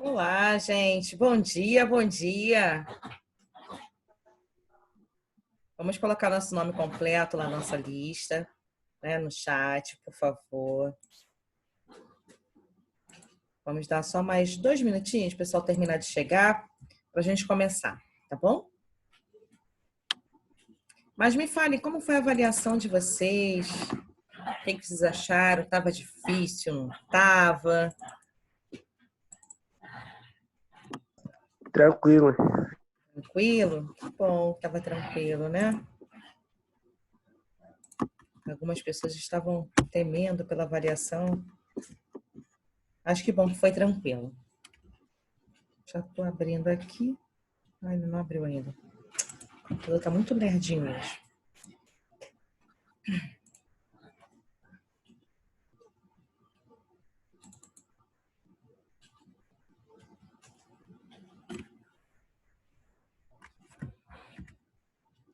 Olá, gente. Bom dia, bom dia. Vamos colocar nosso nome completo na nossa lista, né, no chat, por favor. Vamos dar só mais 2 minutinhos para o pessoal terminar de chegar, para a gente começar, tá bom? Mas me falem, como foi a avaliação de vocês? O que vocês acharam? Estava difícil, não estava? Tranquilo. Tranquilo? Que bom, estava tranquilo, né? Algumas pessoas estavam temendo pela avaliação. Acho que bom que foi tranquilo. Já estou abrindo aqui. Ai, não abriu ainda. O computador está muito lerdinho hoje.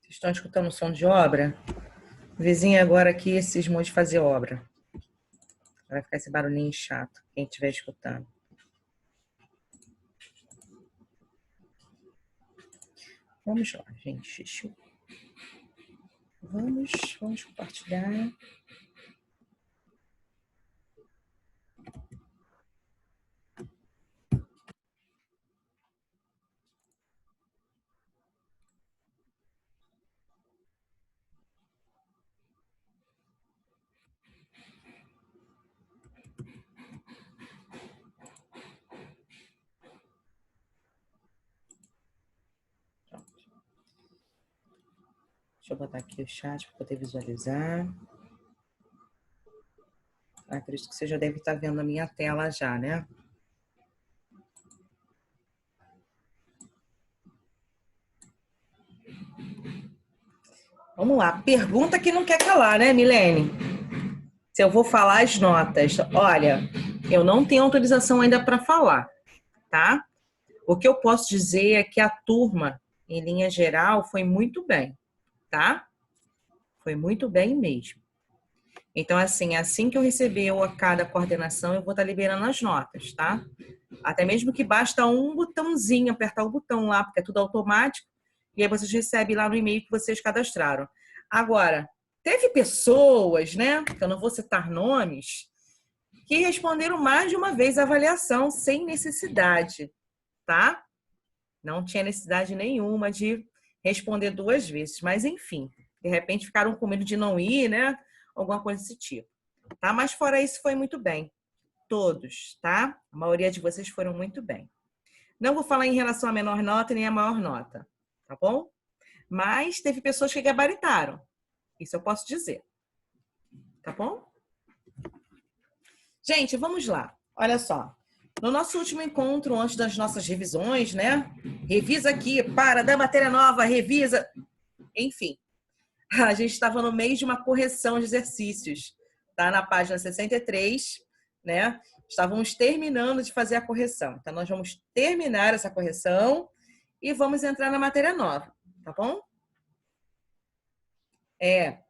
Vocês estão escutando o som de obra? O vizinho agora aqui cismou de fazer obra. Vai ficar esse barulhinho chato, quem estiver escutando. Vamos lá, gente. Vamos compartilhar. Deixa eu botar aqui o chat para poder visualizar. Acredito que você já deve estar vendo a minha tela já, né? Vamos lá. Pergunta que não quer calar, né, Milene? Se eu vou falar as notas. Olha, eu não tenho autorização ainda para falar, tá? O que eu posso dizer é que a turma, em linha geral, foi muito bem, tá? Foi muito bem mesmo. Então, assim que eu receber a cada coordenação, eu vou estar liberando as notas, tá? Até mesmo que basta um botãozinho, apertar o botão lá, porque é tudo automático, e aí vocês recebem lá no e-mail que vocês cadastraram. Agora, teve pessoas, né, que eu não vou citar nomes, que responderam mais de uma vez a avaliação sem necessidade, tá? Não tinha necessidade nenhuma de responder 2 vezes, mas enfim, de repente ficaram com medo de não ir, né? Alguma coisa desse tipo, tá? Mas fora isso, foi muito bem. Todos, tá? A maioria de vocês foram muito bem. Não vou falar em relação à menor nota nem à maior nota, tá bom? Mas teve pessoas que gabaritaram. Isso eu posso dizer. Tá bom? Gente, vamos lá. Olha só. No nosso último encontro, antes das nossas revisões, né? Revisa aqui, para, da matéria nova, revisa. Enfim, a gente estava no meio de uma correção de exercícios. Tá na página 63, né? Estávamos terminando de fazer a correção. Então, nós vamos terminar essa correção e vamos entrar na matéria nova, tá bom?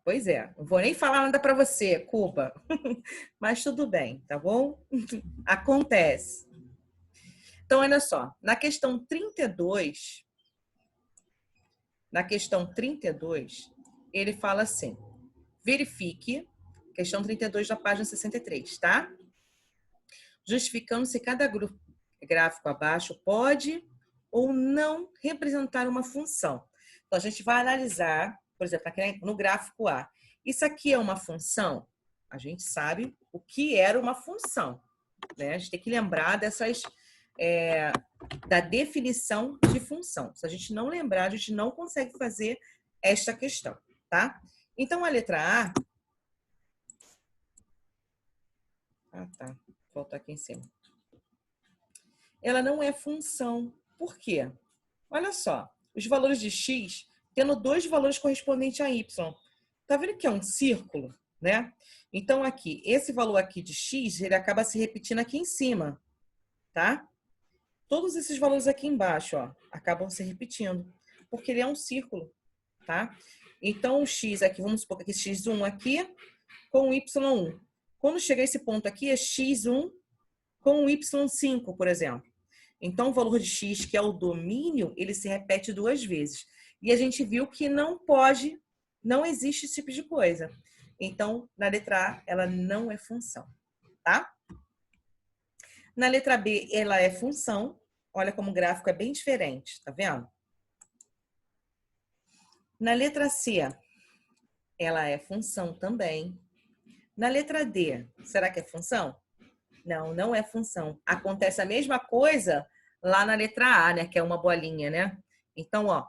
Pois é. Não vou nem falar nada para você, Cuba. Mas tudo bem, tá bom? Acontece. Então, olha só. Na questão 32, ele fala assim: verifique, questão 32 da página 63, tá? Justificando se cada gráfico abaixo pode ou não representar uma função. Então, a gente vai analisar, por exemplo, aqui no gráfico A. Isso aqui é uma função? A gente sabe o que era uma função, né? A gente tem que lembrar da definição de função. Se a gente não lembrar, a gente não consegue fazer esta questão, tá? Então, a letra A... tá. Voltar aqui em cima. Ela não é função. Por quê? Olha só, os valores de x tendo 2 valores correspondentes a y. Tá vendo que é um círculo, né? Então, aqui, esse valor aqui de x, ele acaba se repetindo aqui em cima, tá? Todos esses valores aqui embaixo, ó, acabam se repetindo, porque ele é um círculo, tá? Então, o x aqui, vamos supor que aqui x1 aqui com o y1. Quando chega esse ponto aqui, é x1 com o y5, por exemplo. Então, o valor de x, que é o domínio, ele se repete 2 vezes. E a gente viu que não pode, não existe esse tipo de coisa. Então, na letra A, ela não é função, tá? Na letra B, ela é função. Olha como o gráfico é bem diferente, tá vendo? Na letra C, ela é função também. Na letra D, será que é função? Não, não é função. Acontece a mesma coisa lá na letra A, né? Que é uma bolinha, né? Então, ó,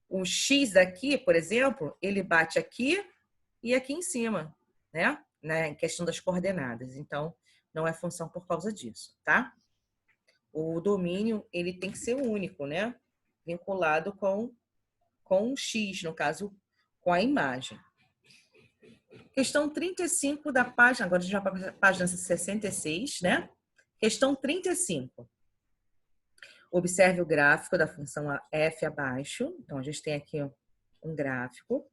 o X daqui, por exemplo, ele bate aqui e aqui em cima, né? Na questão das coordenadas. Então, não é função por causa disso, tá? O domínio, ele tem que ser único, né? Vinculado com o X, no caso, com a imagem. Questão 35 da página, agora a gente vai para a página 66, né? Questão 35. Observe o gráfico da função f abaixo. Então, a gente tem aqui um gráfico.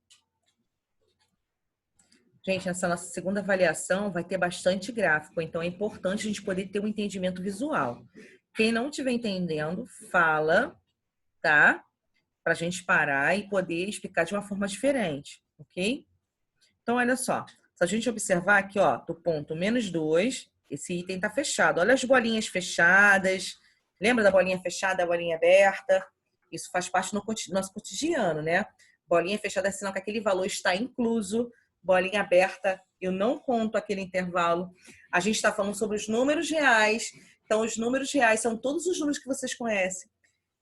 Gente, nessa nossa segunda avaliação vai ter bastante gráfico, então é importante a gente poder ter um entendimento visual. Quem não estiver entendendo, fala, tá? Para a gente parar e poder explicar de uma forma diferente, ok? Então, olha só. Se a gente observar aqui, ó, do ponto -2, esse item está fechado. Olha as bolinhas fechadas. Lembra da bolinha fechada, da bolinha aberta? Isso faz parte do nosso cotidiano, né? Bolinha fechada é sinal que aquele valor está incluso. Bolinha aberta, eu não conto aquele intervalo. A gente está falando sobre os números reais. Então, os números reais são todos os números que vocês conhecem.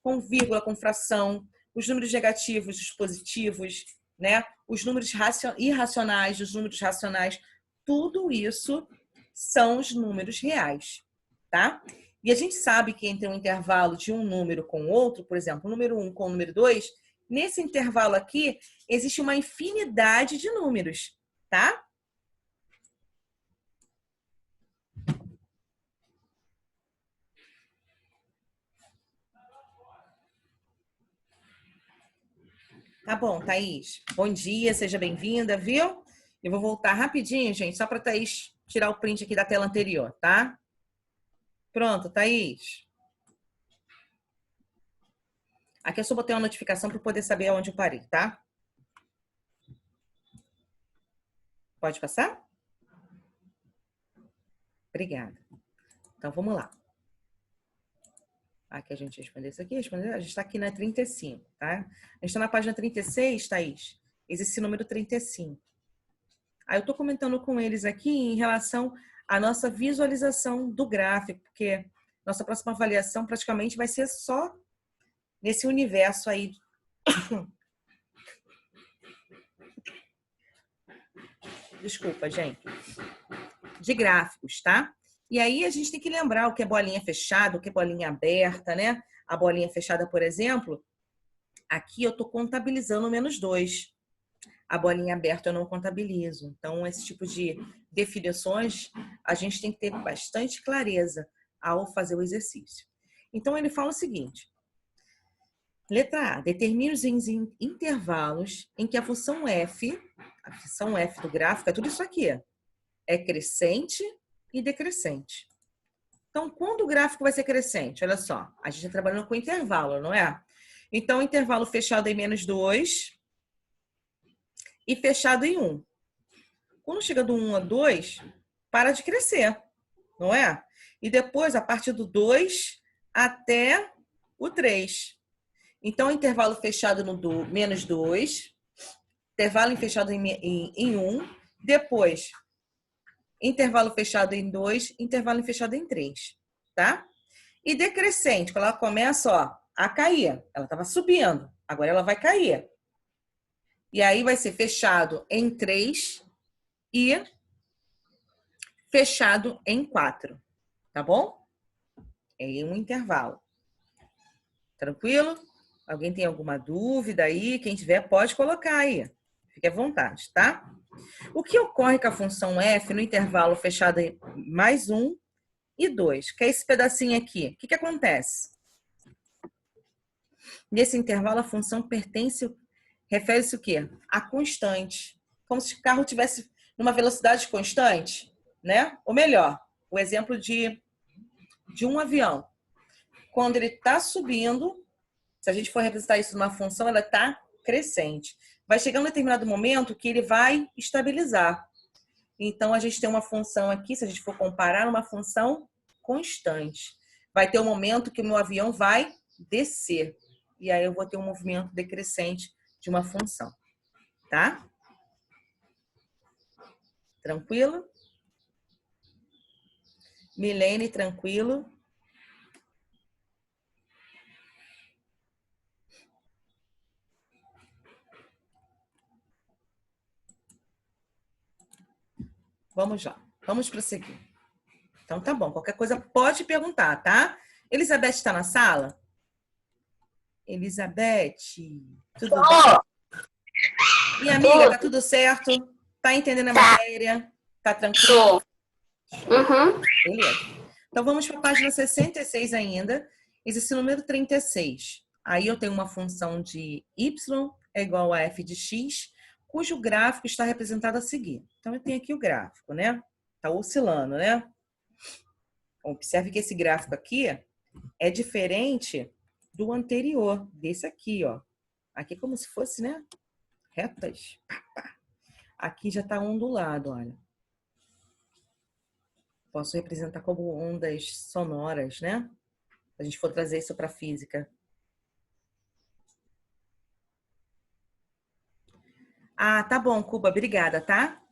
Com vírgula, com fração, os números negativos, os positivos, né? Os números irracionais, os números racionais, tudo isso são os números reais, tá? E a gente sabe que entre um intervalo de um número com outro, por exemplo, o número 1 com o número 2, nesse intervalo aqui, existe uma infinidade de números, tá? Tá bom, Thaís. Bom dia, seja bem-vinda, viu? Eu vou voltar rapidinho, gente, só para Thaís tirar o print aqui da tela anterior, tá? Pronto, Thaís. Aqui eu só botei uma notificação para poder saber aonde eu parei, tá? Pode passar? Obrigada. Então, vamos lá. Aqui a gente respondeu isso aqui, respondeu. A gente está aqui na 35, tá? A gente está na página 36, Thaís. Existe o número 35. Aí eu estou comentando com eles aqui em relação à nossa visualização do gráfico, porque nossa próxima avaliação praticamente vai ser só nesse universo aí. Desculpa, gente. De gráficos, tá? E aí a gente tem que lembrar o que é bolinha fechada, o que é bolinha aberta, né? A bolinha fechada, por exemplo, aqui eu estou contabilizando o -2. A bolinha aberta eu não contabilizo. Então, esse tipo de definições a gente tem que ter bastante clareza ao fazer o exercício. Então, ele fala o seguinte. Letra A. Determine os intervalos em que a função f do gráfico, é tudo isso aqui, é crescente e decrescente. Então, quando o gráfico vai ser crescente? Olha só, a gente está trabalhando com intervalo, não é? Então, intervalo fechado em -2 e fechado em 1. Quando chega do 1 a 2, para de crescer, não é? E depois, a partir do 2 até o 3. Então, intervalo fechado no -2, intervalo fechado em 1, depois intervalo fechado em 2, intervalo fechado em 3, tá? E decrescente, quando ela começa, ó, a cair. Ela estava subindo, agora ela vai cair. E aí vai ser fechado em 3 e fechado em 4, tá bom? É um intervalo. Tranquilo? Alguém tem alguma dúvida aí? Quem tiver, pode colocar aí. Fique à vontade, tá? O que ocorre com a função f no intervalo fechado em +1 e 2? Que é esse pedacinho aqui. O que acontece? Nesse intervalo, a função refere-se o quê? A constante. Como se o carro tivesse numa velocidade constante, né? Ou melhor, o exemplo de um avião. quando ele está subindo, se a gente for representar isso numa função, ela está crescente. Vai chegar um determinado momento que ele vai estabilizar. Então, a gente tem uma função aqui, se a gente for comparar, uma função constante. Vai ter um momento que o meu avião vai descer. E aí eu vou ter um movimento decrescente de uma função. Tá? Tranquilo? Milene, tranquilo? Vamos lá. Vamos prosseguir. Então, tá bom. Qualquer coisa pode perguntar, tá? Elizabeth está na sala? Elizabeth, tudo bem? Minha amiga, tá tudo certo? Tá entendendo a matéria? Tá tranquilo? Uhum. Beleza. Então, vamos para a página 66 ainda. Existe o número 36. Aí eu tenho uma função de y é igual a f de x, cujo gráfico está representado a seguir. Então, eu tenho aqui o gráfico, né? Tá oscilando, né? Observe que esse gráfico aqui é diferente do anterior, desse aqui, ó. Aqui é como se fosse, né? Retas. Aqui já está ondulado, olha. Posso representar como ondas sonoras, né? Se a gente for trazer isso para a física. Ah, tá bom, Cuba, obrigada, tá?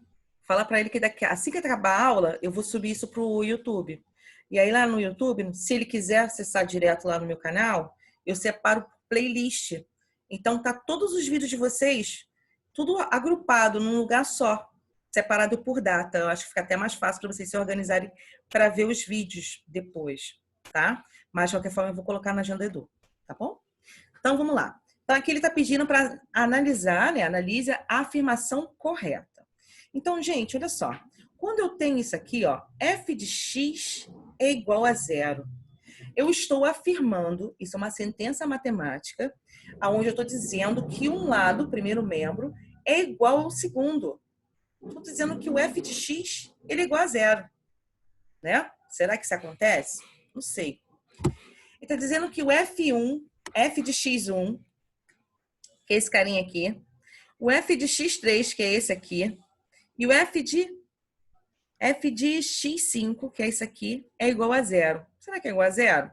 Fala para ele que assim que acabar a aula, eu vou subir isso pro YouTube. E aí lá no YouTube, se ele quiser acessar direto lá no meu canal, eu separo playlist. Então tá todos os vídeos de vocês, tudo agrupado num lugar só, separado por data. Eu acho que fica até mais fácil para vocês se organizarem para ver os vídeos depois, tá? Mas de qualquer forma eu vou colocar na Agenda Edu, tá bom? Então vamos lá. Então aqui ele está pedindo para analisar, né? Analise a afirmação correta. Então, gente, olha só. Quando eu tenho isso aqui, ó, f de x é igual a zero. Eu estou afirmando, isso é uma sentença matemática, onde eu estou dizendo que um lado, o primeiro membro, é igual ao segundo. Estou dizendo que o f de x ele é igual a zero. Né? Será que isso acontece? Não sei. Ele está dizendo que o f1, f de x1, que é esse carinha aqui, o f de x3, que é esse aqui, e o f de x5, que é isso aqui, é igual a zero. Será que é igual a zero?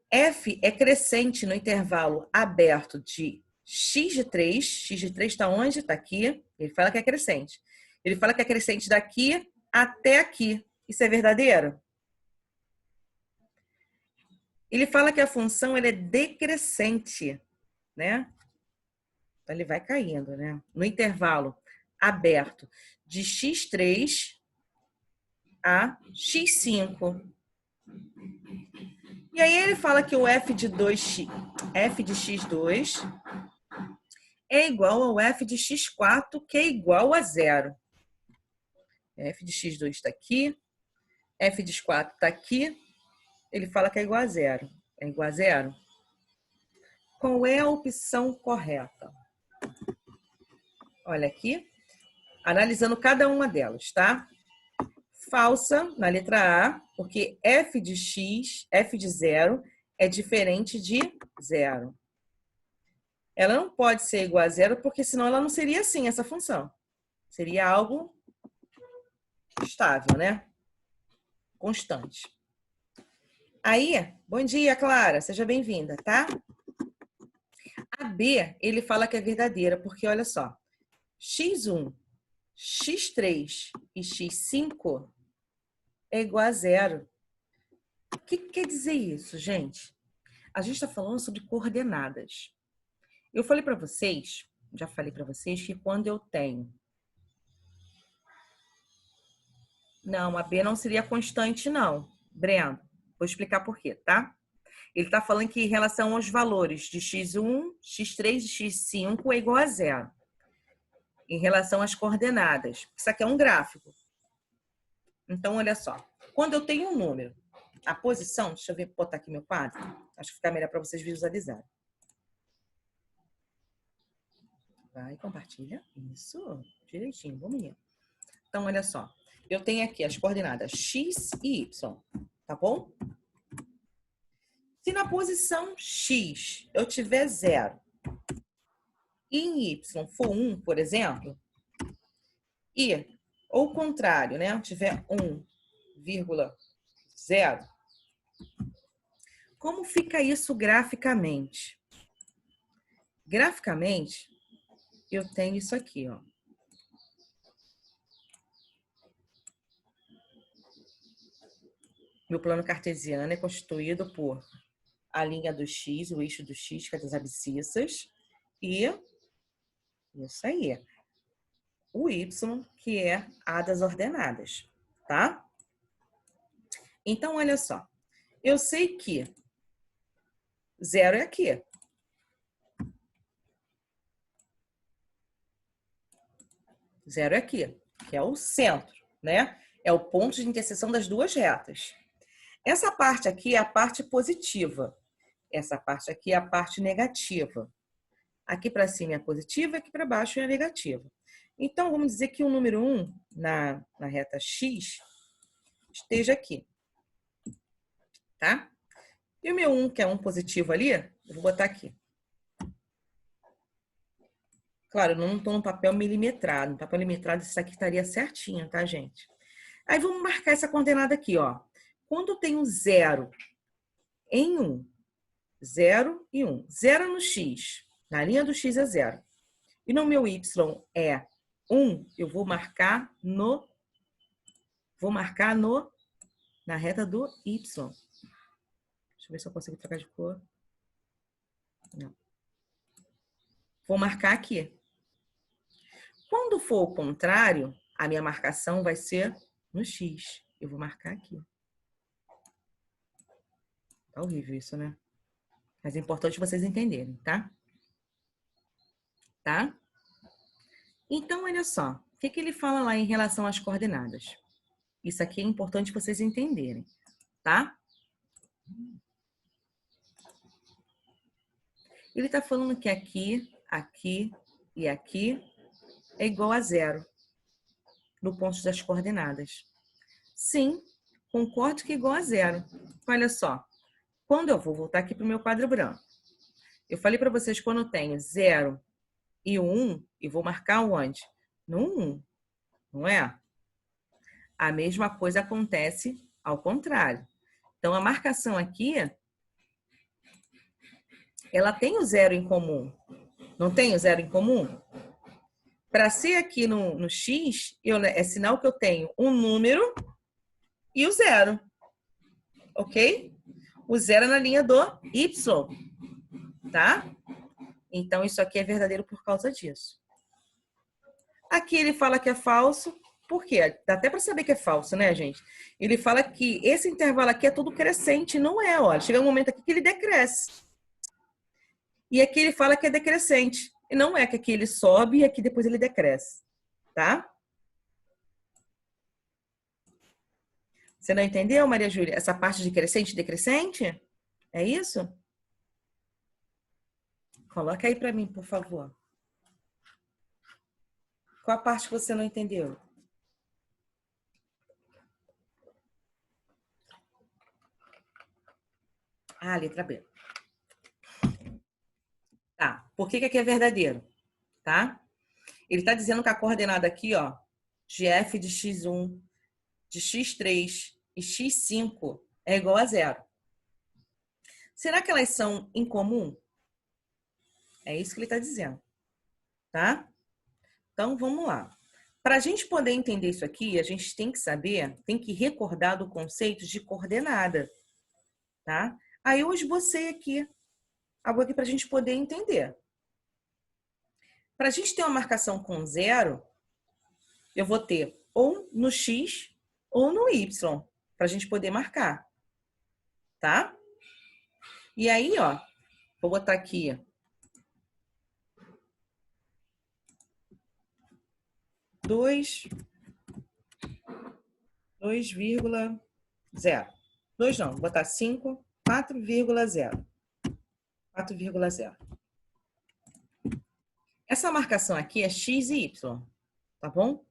F é crescente no intervalo aberto de x de 3. X de 3 está onde? Está aqui. Ele fala que é crescente. Ele fala que é crescente daqui até aqui. Isso é verdadeiro? Ele fala que a função ela é decrescente, né? Então, ele vai caindo, né? No intervalo aberto de x3 a x5. E aí ele fala que o f de x2 é igual ao f de x4, que é igual a zero. F de x2 está aqui, f de x4 está aqui, ele fala que é igual a zero. É igual a zero? Qual é a opção correta? Olha aqui, analisando cada uma delas, tá? Falsa na letra A, porque f de x, f de zero, é diferente de zero. Ela não pode ser igual a zero, porque senão ela não seria assim, essa função. Seria algo estável, né? Constante. Aí, bom dia, Clara, seja bem-vinda, tá? A B, ele fala que é verdadeira, porque olha só, x1, x3 e x5 é igual a zero. O que quer dizer isso, gente? A gente está falando sobre coordenadas. Eu falei para vocês, já falei para vocês, que quando eu tenho... Não, a B não seria constante, não. Breno, vou explicar por quê, tá? Ele está falando que em relação aos valores de x1, x3 e x5 é igual a zero. Em relação às coordenadas. Isso aqui é um gráfico. Então, olha só. Quando eu tenho um número, a posição... Deixa eu ver, botar aqui meu quadro. Acho que fica melhor para vocês visualizarem. Vai, compartilha. Isso, direitinho, bom menino. Então, olha só. Eu tenho aqui as coordenadas x e y, tá bom? Se na posição X eu tiver 0 e em Y for 1, por exemplo, e, ou o contrário, né, tiver 1,0, como fica isso graficamente? Graficamente, eu tenho isso aqui, ó. Meu plano cartesiano é constituído por a linha do X, o eixo do X, que é das abscissas, e isso aí, o Y, que é a das ordenadas, tá? Então, olha só, eu sei que 0 é aqui. Zero é aqui, que é o centro, né? É o ponto de interseção das duas retas. Essa parte aqui é a parte positiva. Essa parte aqui é a parte negativa. Aqui para cima é positiva, aqui para baixo é negativa. Então, vamos dizer que o número 1 na reta X esteja aqui, tá? E o meu 1, que é um positivo ali, eu vou botar aqui. Claro, eu não estou no papel milimetrado. No papel milimetrado, isso aqui estaria certinho, tá, gente? Aí, vamos marcar essa coordenada aqui, ó. Quando eu tenho 0 em 1, 0 e 1. 0 no X, na linha do X é 0. E no meu Y é 1, eu vou marcar na reta do Y. Deixa eu ver se eu consigo trocar de cor. Não. Vou marcar aqui. Quando for o contrário, a minha marcação vai ser no X. Eu vou marcar aqui. Tá horrível isso, né? Mas é importante vocês entenderem, tá? Tá? Então, olha só. O que ele fala lá em relação às coordenadas? Isso aqui é importante vocês entenderem, tá? Ele está falando que aqui, aqui e aqui é igual a 0 no ponto das coordenadas. Sim, concordo que é igual a 0. Olha só, quando eu vou voltar aqui para o meu quadro branco, eu falei para vocês quando eu tenho 0 e 1, e vou marcar onde? No 1, não é? A mesma coisa acontece ao contrário. Então, a marcação aqui, ela tem o 0 em comum. Não tem o 0 em comum? Para ser aqui no X, é sinal que eu tenho um número e o 0. Ok? O 0 é na linha do Y. Tá? Então, isso aqui é verdadeiro por causa disso. Aqui ele fala que é falso. Por quê? Dá até para saber que é falso, né, gente? Ele fala que esse intervalo aqui é todo crescente. Não é, olha. Chega um momento aqui que ele decresce. E aqui ele fala que é decrescente. E não é que aqui ele sobe e aqui depois ele decresce. Tá? Você não entendeu, Maria Júlia? Essa parte de crescente e decrescente? É isso? Coloca aí para mim, por favor. Qual a parte que você não entendeu? Ah, letra B. Tá. Por que aqui é verdadeiro? Tá? Ele está dizendo que a coordenada aqui, ó, de f de x1, de x3 e x5 é igual a 0. Será que elas são em comum? É isso que ele está dizendo. Tá? Então, vamos lá. Para a gente poder entender isso aqui, a gente tem que saber, tem que recordar do conceito de coordenada. Tá? Aí eu esbocei aqui algo aqui para a gente poder entender. Para a gente ter uma marcação com 0, eu vou ter ou no X ou no Y, para a gente poder marcar. Tá? E aí, ó, vou botar aqui 2,0. 2 não, vou botar 5, 4,0. 4,0. Essa marcação aqui é X e Y, tá bom?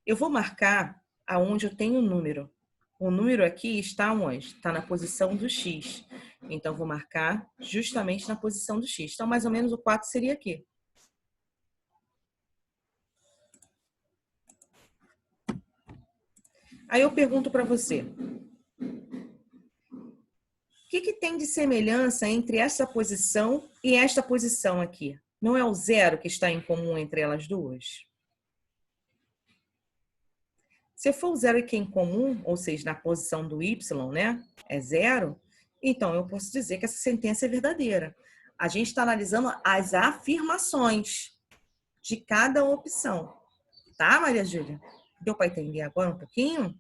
Eu vou marcar aonde eu tenho o número. O número aqui está onde? Está na posição do X. Então, vou marcar justamente na posição do x. Então, mais ou menos o 4 seria aqui. Aí eu pergunto para você, o que tem de semelhança entre essa posição e esta posição aqui? Não é o zero que está em comum entre elas duas? Se for o zero que é em comum, ou seja, na posição do y, né, é zero, então eu posso dizer que essa sentença é verdadeira. A gente está analisando as afirmações de cada opção. Tá, Maria Júlia? Deu para entender agora um pouquinho?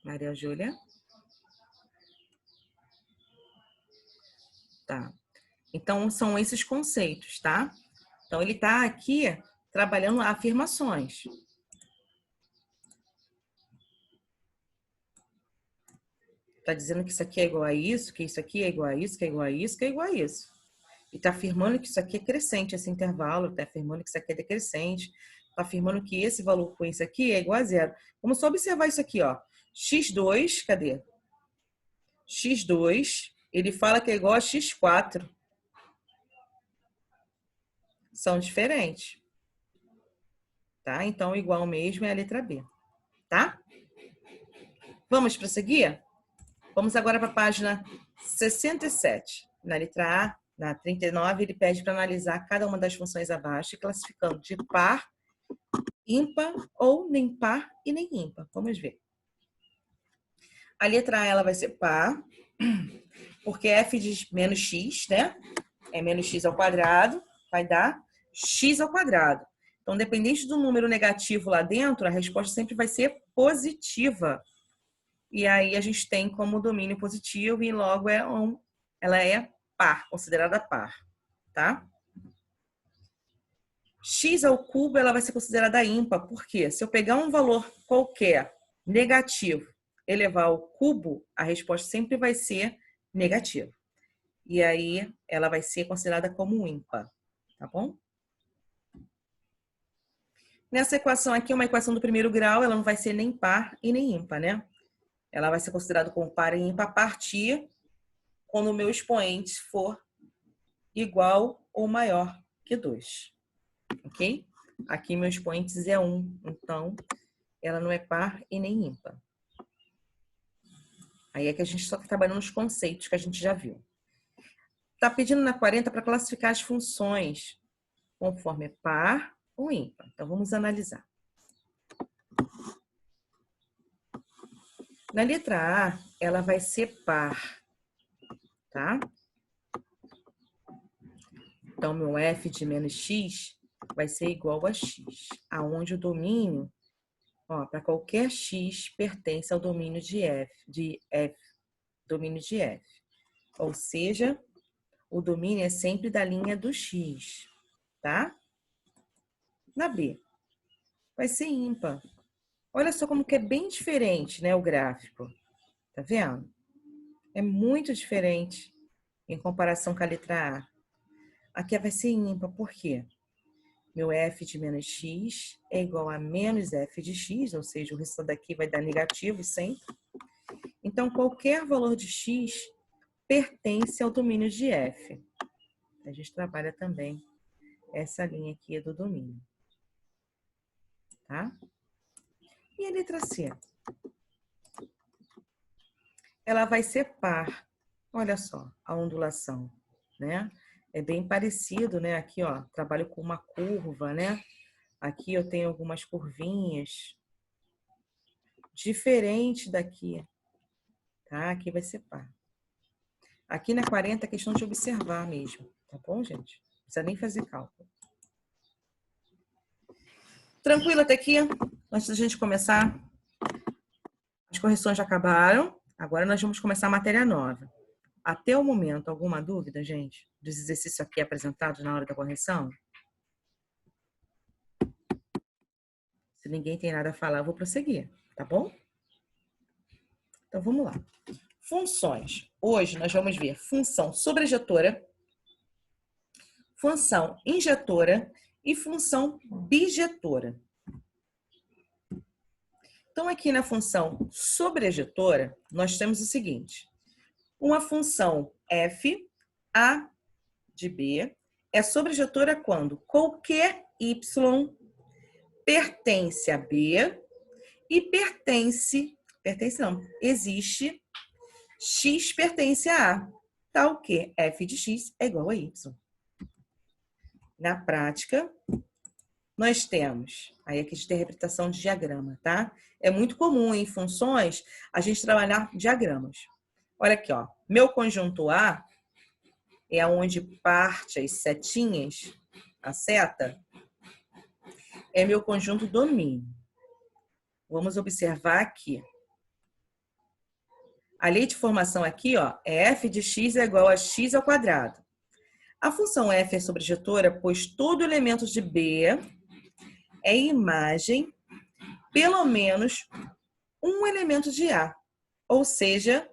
Maria Júlia? Tá. Então, são esses conceitos, tá? Então, ele está aqui trabalhando afirmações. Está dizendo que isso aqui é igual a isso, que isso aqui é igual a isso, que é igual a isso, que é igual a isso. E está afirmando que isso aqui é crescente, esse intervalo, está afirmando que isso aqui é decrescente, está afirmando que esse valor com isso aqui é igual a zero. Vamos só observar isso aqui, ó. x2, cadê? x2, ele fala que é igual a x4. São diferentes. Tá? Então, igual mesmo é a letra B. Tá? Vamos prosseguir? Vamos agora para a página 67. Na letra A, na 39, ele pede para analisar cada uma das funções abaixo, classificando de par, ímpar ou nem par e nem ímpar. Vamos ver. A letra A ela vai ser par, porque f de menos x, né? É menos x ao quadrado, vai dar x ao quadrado. Então, dependente do número negativo lá dentro, a resposta sempre vai ser positiva. E aí a gente tem como domínio positivo e logo ela é par, considerada par, tá? X ao cubo ela vai ser considerada ímpar, porque se eu pegar um valor qualquer negativo, elevar ao cubo, a resposta sempre vai ser negativa. E aí ela vai ser considerada como ímpar, tá bom? Nessa equação aqui, uma equação do primeiro grau, ela não vai ser nem par e nem ímpar, né? Ela vai ser considerada como par e ímpar a partir quando o meu expoente for igual ou maior que 2. Ok? Aqui meu expoente é 1, então ela não é par e nem ímpar. Aí é que a gente só está trabalhando nos conceitos que a gente já viu. Está pedindo na 40 para classificar as funções conforme é par ou ímpar. Então vamos analisar. Na letra A, ela vai ser par, tá? Então, meu f de menos x vai ser igual a x, aonde o domínio, ó, para qualquer x, pertence ao domínio de f, domínio de f. Ou seja, o domínio é sempre da linha do x, tá? Na B, vai ser ímpar. Olha só como que é bem diferente, né, o gráfico. Tá vendo? É muito diferente em comparação com a letra A. Aqui vai ser ímpar, por quê? Meu f de menos x é igual a menos f de x, ou seja, o restante daqui vai dar negativo sempre. Então, qualquer valor de x pertence ao domínio de f. A gente trabalha também essa linha aqui do domínio. Tá? E a letra C? Ela vai ser par. Olha só, a ondulação, né? É bem parecido, né? Aqui, ó, trabalho com uma curva, né? Aqui eu tenho algumas curvinhas. Diferente daqui, tá? Aqui vai ser par. Aqui na 40 é questão de observar mesmo, tá bom, gente? Não precisa nem fazer cálculo. Tranquilo até aqui? Antes da gente começar, as correções já acabaram. Agora nós vamos começar a matéria nova. Até o momento, alguma dúvida, gente, dos exercícios aqui apresentados na hora da correção? Se ninguém tem nada a falar, eu vou prosseguir, tá bom? Então, vamos lá. Funções. Hoje nós vamos ver função sobrejetora, função injetora e função bijetora. Então, aqui na função sobrejetora, nós temos o seguinte. Uma função f, a de b, é sobrejetora quando qualquer y pertence a b e existe x pertence a A. Tal que f de x é igual a y. Na prática, nós temos, aí aqui a gente tem a representação de diagrama, tá? É muito comum em funções a gente trabalhar diagramas. Olha aqui, ó. Meu conjunto A é onde parte as setinhas, a seta, é meu conjunto domínio. Vamos observar aqui. A lei de formação aqui, ó, é f de x é igual a x ao quadrado. A função f é sobrejetora, pois todo elemento de B é imagem, pelo menos um elemento de A. Ou seja,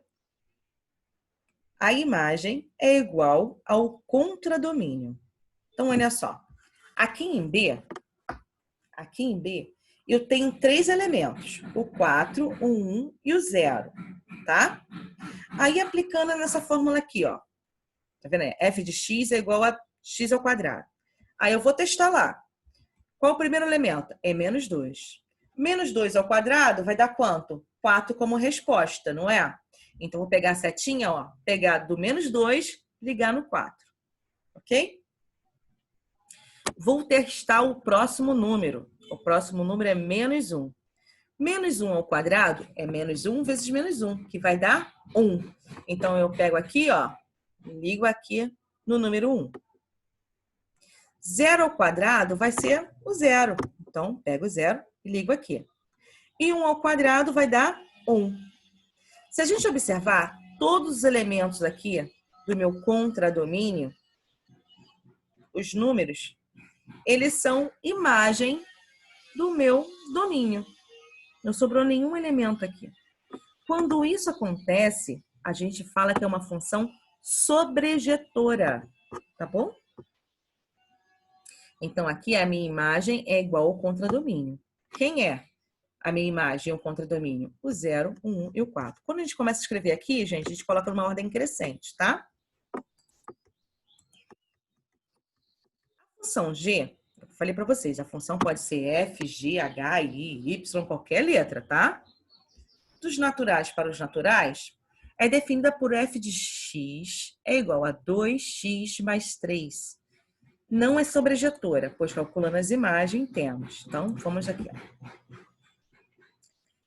a imagem é igual ao contradomínio. Então, olha só. Aqui em B, eu tenho 3 elementos. O 4, o 1 e o 0, tá? Aí, aplicando nessa fórmula aqui, ó. Tá vendo aí? F de x é igual a x ao quadrado. Aí, eu vou testar lá. Qual o primeiro elemento? É menos 2. Menos 2 ao quadrado vai dar quanto? 4 como resposta, não é? Então, vou pegar a setinha, ó. Pegar do menos 2, ligar no 4. Ok? Vou testar o próximo número. O próximo número é menos 1. Menos 1 ao quadrado é menos 1 vezes menos 1, que vai dar 1. Então, eu pego aqui, ó, ligo aqui no número 1. 0 ao quadrado vai ser o 0. Então, pego o 0 e ligo aqui. E 1 ao quadrado vai dar 1. Se a gente observar, todos os elementos aqui do meu contradomínio, os números, eles são imagem do meu domínio. Não sobrou nenhum elemento aqui. Quando isso acontece, a gente fala que é uma função sobrejetora, tá bom? Então, aqui a minha imagem é igual ao contradomínio. Quem é a minha imagem e o contradomínio? O 0, o 1 e o 4. Quando a gente começa a escrever aqui, gente, a gente coloca numa ordem crescente, tá? A função G, eu falei para vocês, a função pode ser F, G, H, I, Y, qualquer letra, tá? Dos naturais para os naturais, é definida por f de x é igual a 2x mais 3. Não é sobrejetora, pois calculando as imagens temos. Então, vamos aqui.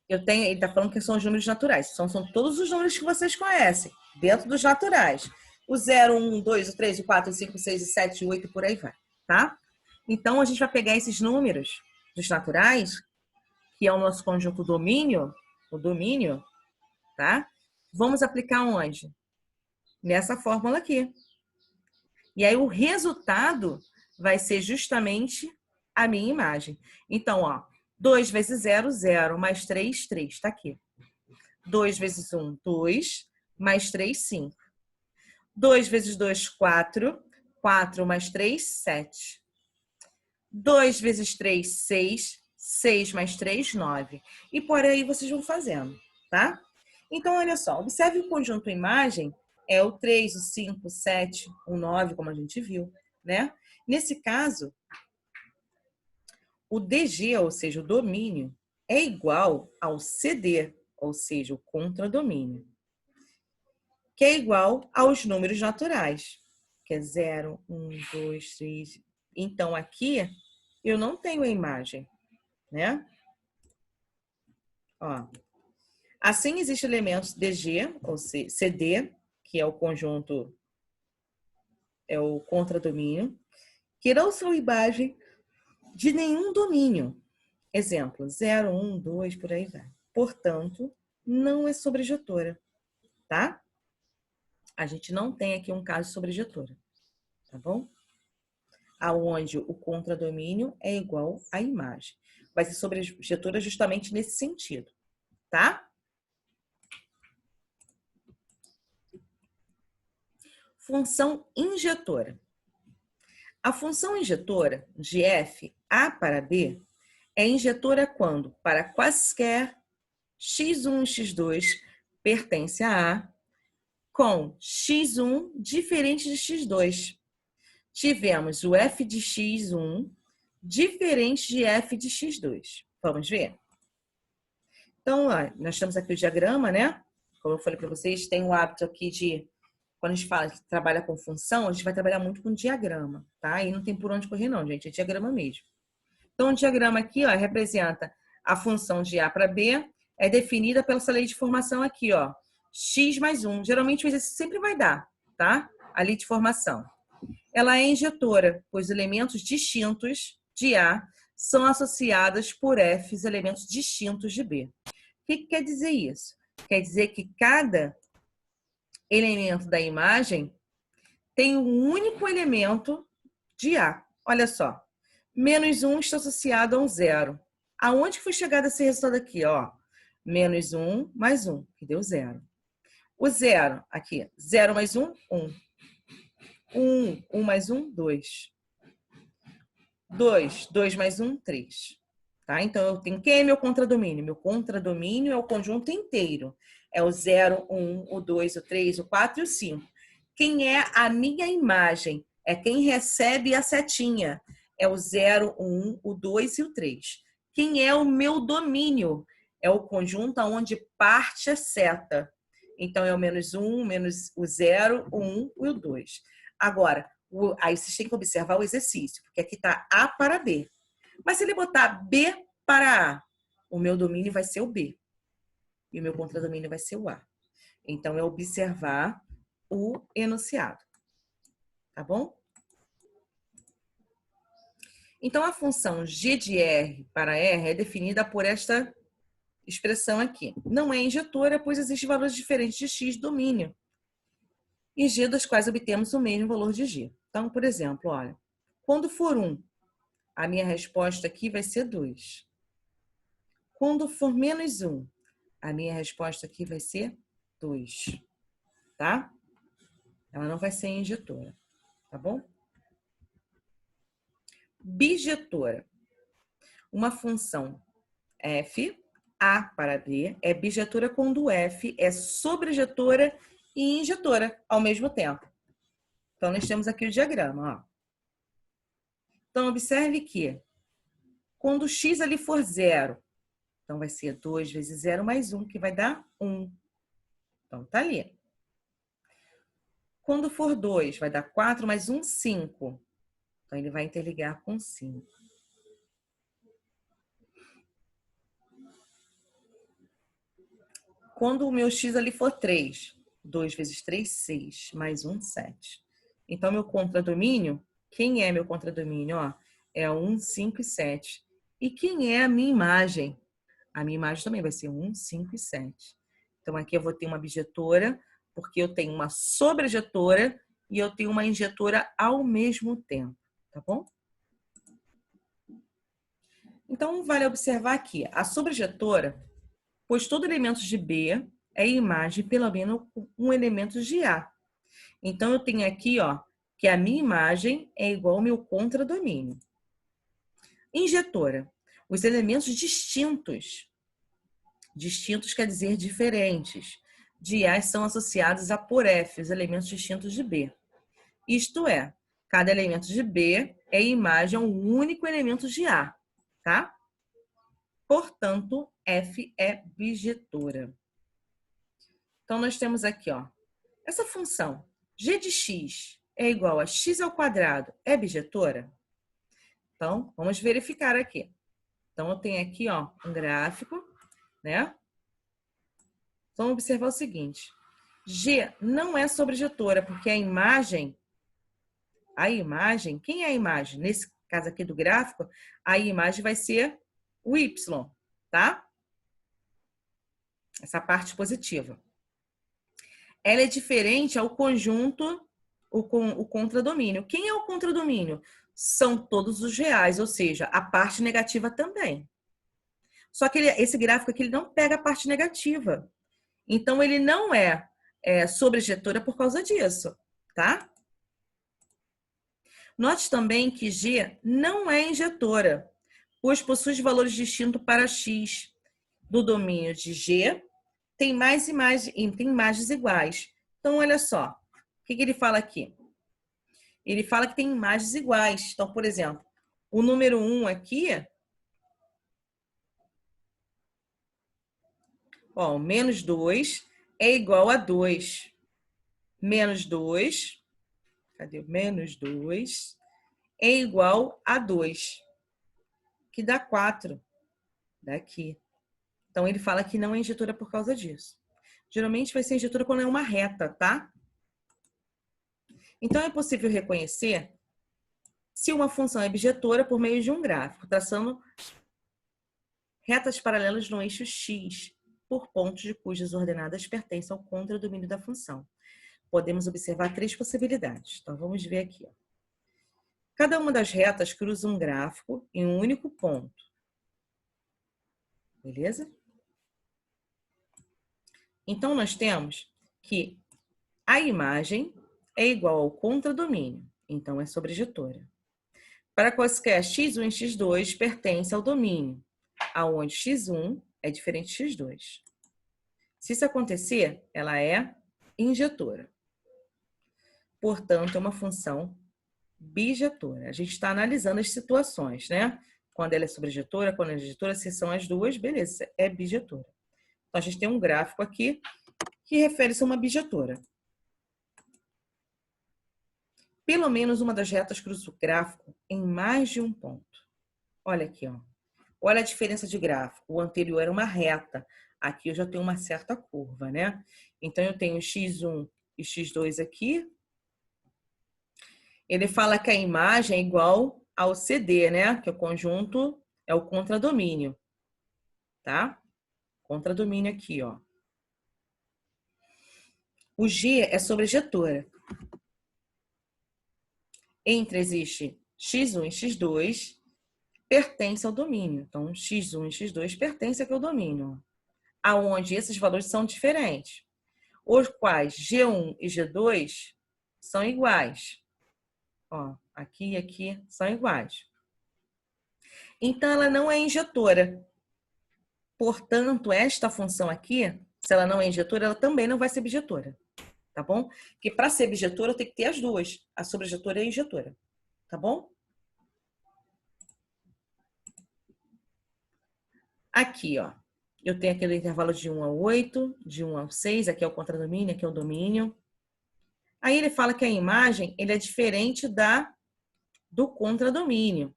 Ele está falando que são os números naturais. São todos os números que vocês conhecem, dentro dos naturais. O 0, 1, 2, o 3, o 4, o 5, o 6, o 7, o 8, por aí vai, tá? Então, a gente vai pegar esses números dos naturais, que é o nosso conjunto domínio, o domínio, tá? Vamos aplicar onde? Nessa fórmula aqui. E aí o resultado vai ser justamente a minha imagem. Então, ó, 2 vezes 0, 0, mais 3, 3, tá aqui. 2 vezes 1, 2, mais 3, 5. 2 vezes 2, 4, 4 mais 3, 7. 2 vezes 3, 6, 6 mais 3, 9. E por aí vocês vão fazendo, tá? Então, olha só, observe o conjunto imagem, é o 3, o 5, o 7, o 9, como a gente viu, né? Nesse caso, o DG, ou seja, o domínio, é igual ao CD, ou seja, o contradomínio, que é igual aos números naturais, que é 0, 1, 2, 3. Então, aqui, eu não tenho a imagem, né? Ó. Assim, existem elementos DG, ou CD, que é o conjunto, é o contradomínio, que não são imagem de nenhum domínio. Exemplo, 0, 1, 2, por aí vai. Portanto, não é sobrejetora, tá? A gente não tem aqui um caso de sobrejetora, tá bom? Aonde o contradomínio é igual à imagem. Vai ser sobrejetora justamente nesse sentido, tá? Função injetora. A função injetora de f A para B é injetora quando, para quaisquer x1 e x2 pertence a A, com x1 diferente de x2. Tivemos o f de x1 diferente de f de x2. Vamos ver? Então, ó, nós temos aqui o diagrama, né? Como eu falei para vocês, tem o hábito aqui de, quando a gente fala que trabalha com função, a gente vai trabalhar muito com diagrama, tá? E não tem por onde correr não, gente, é diagrama mesmo. Então, o diagrama aqui, ó, representa a função de A para B, é definida pela essa lei de formação aqui, ó, x mais 1. Geralmente o exercício sempre vai dar, tá? A lei de formação. Ela é injetora, pois elementos distintos de A são associados por F, elementos distintos de B. O que quer dizer isso? Quer dizer que cada elemento da imagem tem um único elemento de A. Olha só, menos 1 está associado a um zero. Aonde foi chegado esse resultado aqui? Ó, menos 1 mais 1, que deu zero. O zero, aqui, 0 mais 1, 1. 1 mais 1, 2. 2 mais 1, 3. Tá? Então, eu tenho quem é meu contradomínio? Meu contradomínio é o conjunto inteiro. É o 0, 1, o 2, o 3, o 4 e o 5. Quem é a minha imagem? É quem recebe a setinha. É o 0, 1, o 2 e o 3. Quem é o meu domínio? É o conjunto onde parte a seta. Então, é o menos 1, menos o 0, o 1 e o 2. Agora, aí vocês têm que observar o exercício, porque aqui está A para B. Mas se ele botar B para A, o meu domínio vai ser o B. E o meu contradomínio vai ser o A. Então, é observar o enunciado. Tá bom? Então, a função g de R para R é definida por esta expressão aqui. Não é injetora, pois existem valores diferentes de x domínio. E g dos quais obtemos o mesmo valor de g. Então, por exemplo, olha, quando for 1, a minha resposta aqui vai ser 2. Quando for menos 1, a minha resposta aqui vai ser 2. Tá? Ela não vai ser injetora. Tá bom? Bijetora. Uma função f, A para B, é bijetora quando f é sobrejetora e injetora ao mesmo tempo. Então, nós temos aqui o diagrama. Ó. Então, observe que quando x ali for 0, então vai ser 2 vezes 0 mais 1, que vai dar 1. Então, tá ali. Quando for 2, vai dar 4 mais 1, 5. Então, ele vai interligar com 5. Quando o meu x ali for 3, 2 vezes 3, 6, mais 1, 7. Então, meu contradomínio, quem é meu contradomínio? Ó, é 1, 5 e 7. E quem é a minha imagem? A minha imagem também vai ser 1, 5 e 7. Então, aqui eu vou ter uma bijetora, porque eu tenho uma sobrejetora e eu tenho uma injetora ao mesmo tempo. Tá bom? Então, vale observar aqui, a sobrejetora, pois todo elemento de B é imagem pelo menos um elemento de A. Então, eu tenho aqui, ó, que a minha imagem é igual ao meu contradomínio. Injetora. Os elementos distintos. Distintos quer dizer diferentes. De A são associados a por F, os elementos distintos de B. Isto é, cada elemento de B é imagem a um único elemento de A, tá? Portanto, F é bijetora. Então, nós temos aqui, ó, essa função g de x é igual a x ao quadrado, é bijetora? Então, vamos verificar aqui. Então, eu tenho aqui, ó, um gráfico, né? Vamos observar o seguinte. G não é sobrejetora, porque a imagem, quem é a imagem? Nesse caso aqui do gráfico, a imagem vai ser o y, tá? Essa parte positiva. Ela é diferente ao conjunto, o contradomínio. Quem é o contradomínio? São todos os reais, ou seja, a parte negativa também. Só que esse gráfico aqui ele não pega a parte negativa. Então, ele não é sobrejetora por causa disso, tá? Note também que G não é injetora, pois possui valores distintos para X. Do domínio de G, tem mais imagens iguais. Então, olha só. O que ele fala aqui? Ele fala que tem imagens iguais. Então, por exemplo, o número 1 aqui, ó, menos 2 é igual a 2. Menos 2, cadê? Menos 2 é igual a 2, que dá 4 daqui. Então, ele fala que não é injetora por causa disso. Geralmente vai ser injetora quando é uma reta, tá? Então, é possível reconhecer se uma função é bijetora por meio de um gráfico, traçando retas paralelas no eixo X, por pontos de cujas ordenadas pertencem ao contradomínio da função. Podemos observar 3 possibilidades. Então, vamos ver aqui. Cada uma das retas cruza um gráfico em um único ponto. Beleza? Então, nós temos que a imagem é igual ao contradomínio. Então, é sobrejetora. Para quaisquer x1 e x2 pertence ao domínio, aonde x1 é diferente de x2. Se isso acontecer, ela é injetora. Portanto, é uma função bijetora. A gente está analisando as situações, né? Quando ela é sobrejetora, quando ela é injetora, se são as duas, beleza, é bijetora. Então, a gente tem um gráfico aqui que refere-se a uma bijetora. Pelo menos uma das retas cruza o gráfico em mais de um ponto. Olha aqui, ó. Olha a diferença de gráfico. O anterior era uma reta. Aqui eu já tenho uma certa curva, né? Então, eu tenho x1 e x2 aqui. Ele fala que a imagem é igual ao CD, né? Que é o conjunto, é o contradomínio. Tá? Contradomínio aqui, ó. O G é sobrejetora. Entre existe x1 e x2, pertence ao domínio. Então, x1 e x2 pertence aqui ao domínio, aonde esses valores são diferentes, os quais G1 e G2 são iguais. Ó, aqui e aqui são iguais. Então, ela não é injetora. Portanto, esta função aqui, se ela não é injetora, ela também não vai ser bijetora. Tá bom? Porque para ser bijetora, tem que ter as duas. A sobrejetora e a injetora. Tá bom? Aqui, ó. Eu tenho aquele intervalo de 1 a 8, de 1 a 6. Aqui é o contradomínio, aqui é o domínio. Aí ele fala que a imagem ele é diferente do contradomínio.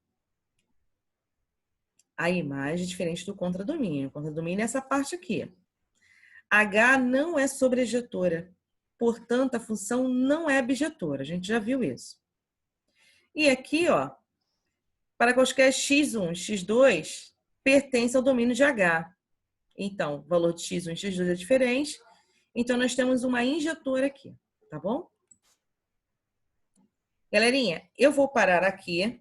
A imagem é diferente do contradomínio. O contradomínio é essa parte aqui. H não é sobrejetora. Portanto, a função não é bijetora. A gente já viu isso. E aqui, ó, para quaisquer x1 e x2, pertence ao domínio de H. Então, o valor de x1 e x2 é diferente. Então, nós temos uma injetora aqui, tá bom? Galerinha, eu vou parar aqui,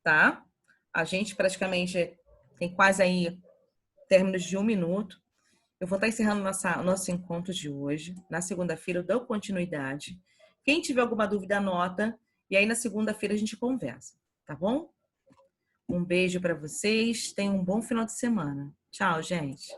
tá? A gente praticamente tem quase aí términos de 1 minuto. Eu vou estar encerrando nosso encontro de hoje. Na segunda-feira eu dou continuidade. Quem tiver alguma dúvida, anota. E aí na segunda-feira a gente conversa, tá bom? Um beijo para vocês. Tenham um bom final de semana. Tchau, gente.